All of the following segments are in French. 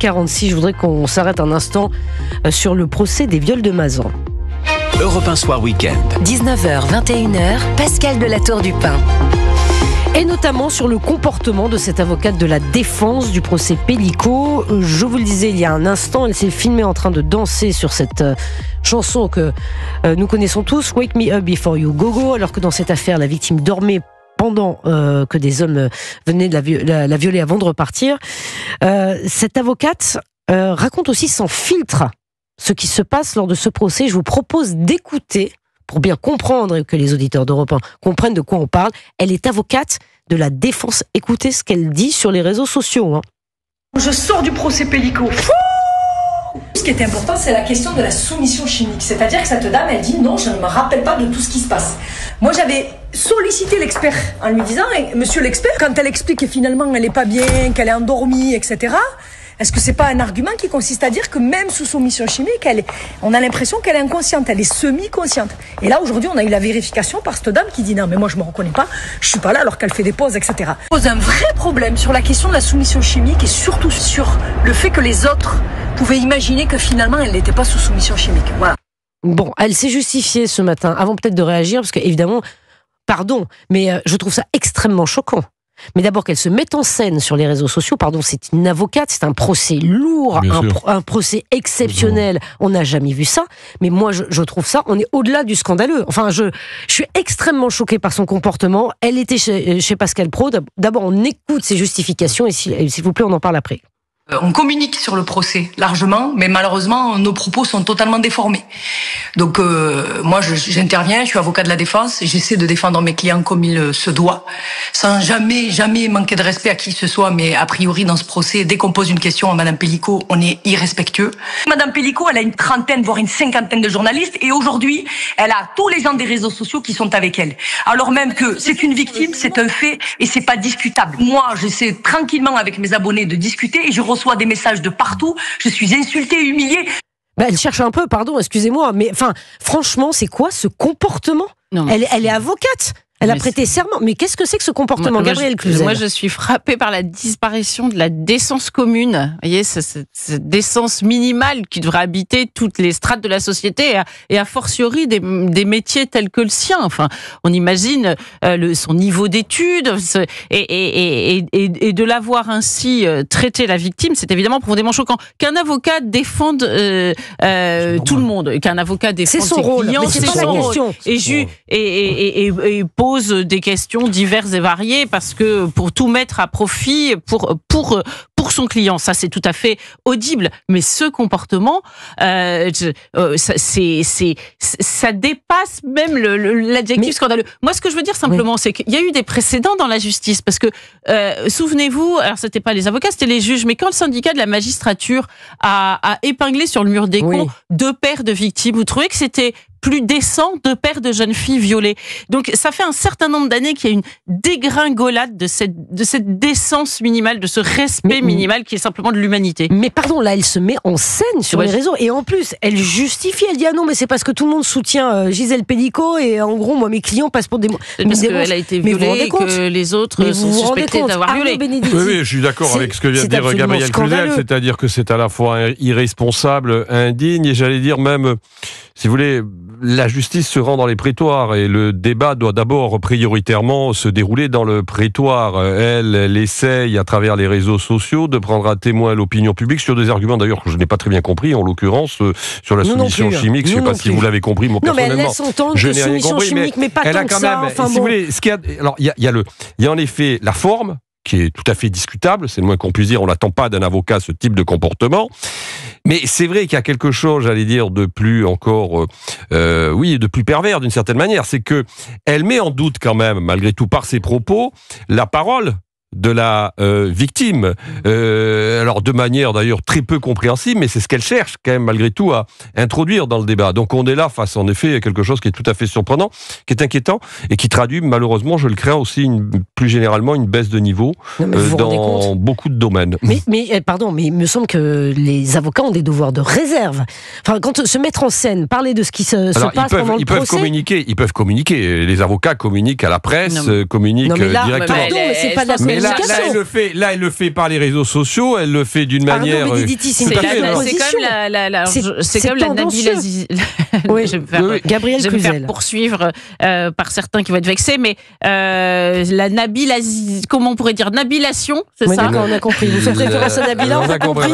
8h46, je voudrais qu'on s'arrête un instant sur le procès des viols de Mazan. Europe 1 Soir Week-end. 19h, 21h, Pascal de la Tour du Pin. Et notamment sur le comportement de cette avocate de la défense du procès Pélicaud. Je vous le disais il y a un instant, elle s'est filmée en train de danser sur cette chanson que nous connaissons tous, Wake Me Up Before You Go Go, alors que dans cette affaire, la victime dormait pendant que des hommes venaient de la violer avant de repartir. Cette avocate raconte aussi sans filtre ce qui se passe lors de ce procès. Je vous propose d'écouter, pour bien comprendre et que les auditeurs d'Europe 1 comprennent de quoi on parle. Elle est avocate de la défense. Écoutez ce qu'elle dit sur les réseaux sociaux. Je sors du procès Pélicaud. Ce qui est important, c'est la question de la soumission chimique. C'est-à-dire que cette dame, elle dit non, je ne me rappelle pas de tout ce qui se passe. Moi, j'avais sollicité l'expert en lui disant, monsieur l'expert, quand elle explique que finalement elle n'est pas bien, qu'elle est endormie, etc., est-ce que c'est pas un argument qui consiste à dire que même sous soumission chimique, on a l'impression qu'elle est inconsciente, elle est semi-consciente. Et là, aujourd'hui, on a eu la vérification par cette dame qui dit non, mais moi je me reconnais pas, je suis pas là alors qu'elle fait des pauses, etc. Pose un vrai problème sur la question de la soumission chimique et surtout sur le fait que les autres pouvaient imaginer que finalement elle n'était pas sous soumission chimique. Voilà. Bon, elle s'est justifiée ce matin, avant peut-être de réagir, parce que évidemment, pardon, mais je trouve ça extrêmement choquant. Mais d'abord qu'elle se mette en scène sur les réseaux sociaux, pardon, c'est une avocate, c'est un procès lourd, un procès exceptionnel, on n'a jamais vu ça, mais moi je trouve ça, on est au-delà du scandaleux. Enfin, je suis extrêmement choquée par son comportement. Elle était chez Pascal Praud, d'abord on écoute ses justifications et s'il vous plaît on en parle après. On communique sur le procès largement, mais malheureusement, nos propos sont totalement déformés. Donc, moi, j'interviens, je suis avocat de la défense, et j'essaie de défendre mes clients comme il se doit, sans jamais manquer de respect à qui que ce soit, mais a priori, dans ce procès, dès qu'on pose une question à Madame Pélicaud, on est irrespectueux. Madame Pélicaud, elle a une trentaine, voire une cinquantaine de journalistes, et aujourd'hui, elle a tous les gens des réseaux sociaux qui sont avec elle. Alors même que c'est une victime, c'est un fait, et c'est pas discutable. Moi, j'essaie tranquillement avec mes abonnés de discuter, et je reçois des messages de partout, je suis insultée, humiliée. Elle cherche un peu, pardon, excusez-moi, mais enfin, franchement, c'est quoi ce comportement ? Elle est avocate. Elle a prêté serment. Mais qu'est-ce que c'est que ce comportement, Gabriel Cluzel ? Moi, je suis frappée par la disparition de la décence commune. Vous voyez, cette décence minimale qui devrait habiter toutes les strates de la société et a fortiori des métiers tels que le sien. Enfin, on imagine son niveau d'études et de l'avoir ainsi traité la victime, c'est évidemment profondément choquant. Qu'un avocat défende tout le monde, qu'un avocat défende ses clients, c'est son rôle. Et pose des questions diverses et variées parce que pour tout mettre à profit pour son client, ça c'est tout à fait audible. Mais ce comportement, ça dépasse même l'adjectif scandaleux. Moi, ce que je veux dire simplement, c'est qu'il y a eu des précédents dans la justice parce que souvenez-vous, alors c'était pas les avocats, c'était les juges, mais quand le syndicat de la magistrature a épinglé sur le mur des cons 2 paires de victimes, vous trouvez que c'était plus décent 2 paires de jeunes filles violées? Donc ça fait un certain nombre d'années qu'il y a une dégringolade de cette décence minimale, de ce respect minimal qui est simplement de l'humanité. Mais pardon, là elle se met en scène sur les réseaux et en plus elle justifie, elle dit ah non mais c'est parce que tout le monde soutient Gisèle Pélicaud et en gros moi mes clients passent pour des parce qu'elle a été violée et que les autres sont suspectés d'avoir violé. Oui, je suis d'accord avec ce que vient de dire Gabriel Cluzel, c'est-à-dire que c'est à la fois irresponsable, indigne et j'allais dire même, si vous voulez, la justice se rend dans les prétoires et le débat doit d'abord prioritairement se dérouler dans le prétoire. Elle essaye à travers les réseaux sociaux de prendre à témoin l'opinion publique sur des arguments d'ailleurs que je n'ai pas très bien compris, en l'occurrence sur la soumission chimique. Je ne sais pas si vous l'avez compris, moi personnellement. Non, mais elle laisse entendre que soumission chimique, mais pas tant que ça. Enfin, si vous voulez, alors il y a en effet la forme qui est tout à fait discutable, c'est le moins qu'on puisse dire, on n'attend pas d'un avocat ce type de comportement. Mais c'est vrai qu'il y a quelque chose, j'allais dire, de plus encore, de plus pervers d'une certaine manière, c'est que elle met en doute quand même, malgré tout par ses propos, la parole de la victime. Alors de manière d'ailleurs très peu compréhensible, mais c'est ce qu'elle cherche quand même malgré tout à introduire dans le débat. Donc on est là face en effet à quelque chose qui est tout à fait surprenant, qui est inquiétant et qui traduit malheureusement, je le crains aussi, plus généralement une baisse de niveau dans beaucoup de domaines. Mais pardon, mais il me semble que les avocats ont des devoirs de réserve. Enfin, quand se mettre en scène, parler de ce qui se passe pendant le procès... Ils peuvent communiquer. Les avocats communiquent à la presse, communiquent directement. Mais c'est pas de la elle le fait par les réseaux sociaux, elle le fait d'une manière. Arnaud Benediti, c'est tout à fait, c'est comme la Nabila Oui, je vais Gabriel me Cluzel. faire poursuivre par certains qui vont être vexés, mais la Nabila, comment on pourrait dire, nabilation, c'est ça? D'accord, on a compris. Vous faites référence à Nabila, on a compris.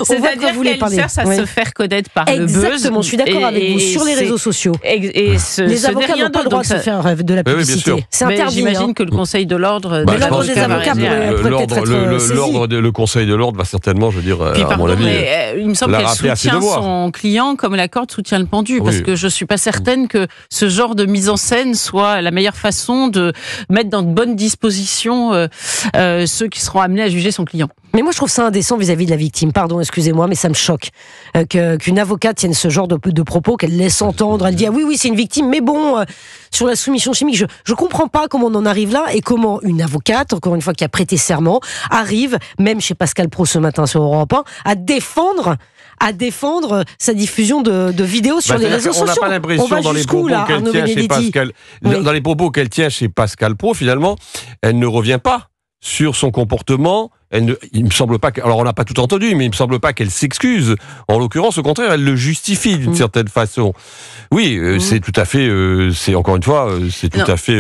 C'est-à-dire qu'elle cherche à se faire connaître par le buzz. Exactement, je suis d'accord avec vous, sur les réseaux sociaux. Les avocats n'ont pas le droit de se faire de la publicité. C'est interdit. J'imagine que le Conseil de l'ordre... Mais l'ordre des avocats pourrait peut-être être saisi. Le Conseil de l'ordre va certainement, je veux dire, à mon avis, il me semble qu'elle soutient son client comme la corde soutient le pendu, parce que je suis pas certaine que ce genre de mise en scène soit la meilleure façon de mettre dans de bonnes dispositions ceux qui seront amenés à juger son client. Mais moi, je trouve ça indécent vis-à-vis de la victime. Pardon, excusez-moi, mais ça me choque qu'une avocate tienne ce genre de propos, qu'elle laisse entendre. Elle dit, ah oui, c'est une victime, mais bon, sur la soumission chimique, je comprends pas comment on en arrive là et comment une avocate, encore une fois, qui a prêté serment, arrive, même chez Pascal Praud ce matin sur Europe 1, à défendre sa diffusion de vidéos sur les réseaux sociaux. On n'a pas l'impression dans les propos qu'elle tient chez Pascal, dans les propos qu'elle tient chez Pascal Praud, finalement, elle ne revient pas sur son comportement. Il me semble pas alors on n'a pas tout entendu, mais il me semble pas qu'elle s'excuse. En l'occurrence, au contraire, elle le justifie d'une certaine façon. Oui, c'est tout à fait, c'est encore une fois, c'est tout à fait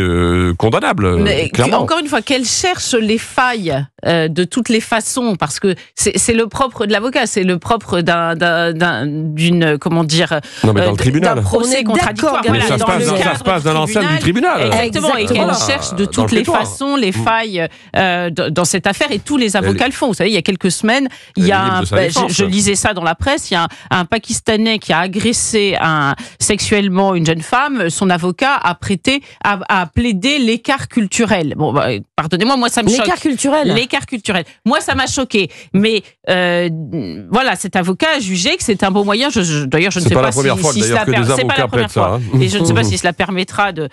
condamnable. Mais clairement. Encore une fois, qu'elle cherche les failles de toutes les façons, parce que c'est le propre de l'avocat, c'est le propre d'une comment dire, non, mais dans le tribunal. d'un procès contradictoire. Voilà, ça se passe dans l'enceinte du tribunal. Exactement, et qu'elle cherche de toutes les façons les failles dans cette affaire, et tous les avocats le font. Vous savez, il y a quelques semaines, je lisais ça dans la presse, il y a un Pakistanais qui a agressé sexuellement une jeune femme. Son avocat a plaidé l'écart culturel. Bon, pardonnez-moi, moi ça me choque. L'écart culturel. Moi, ça m'a choqué. Mais voilà, cet avocat a jugé que c'est un bon moyen. D'ailleurs, je ne sais pas si cela permettra. Et je ne sais pas si cela permettra de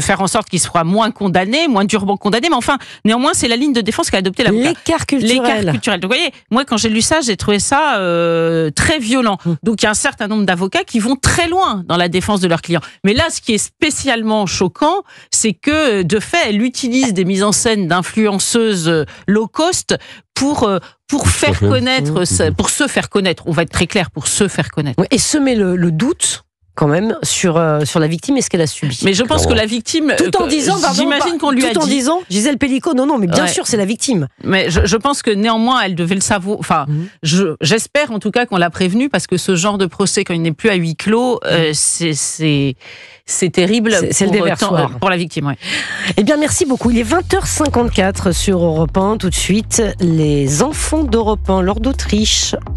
faire en sorte qu'il soit moins condamné, moins durement condamné. Mais enfin, néanmoins, c'est la ligne de défense qu'a adopté l'avocat. L'écart culturel. Donc, vous voyez, moi, quand j'ai lu ça, j'ai trouvé ça très violent. Donc, il y a un certain nombre d'avocats qui vont très loin dans la défense de leurs clients. Mais là, ce qui est spécialement choquant, c'est que, de fait, elle utilise des mises en scène d'influenceuses low cost pour faire connaître, pour se faire connaître. On va être très clair, pour se faire connaître. Et semer le doute quand même sur la victime et ce qu'elle a subi. Mais je pense que la victime, tout en disant, j'imagine qu'on lui a dit, tout en disant, Gisèle Pellicot, non, mais bien sûr, c'est la victime. Mais je pense que néanmoins, elle devait le savoir. Enfin, j'espère en tout cas qu'on l'a prévenue, parce que ce genre de procès, quand il n'est plus à huis clos, c'est terrible pour la victime. Ouais. Eh bien, merci beaucoup. Il est 20h54 sur Europe 1. Tout de suite, les enfants d'Europe 1, lors d'Autriche.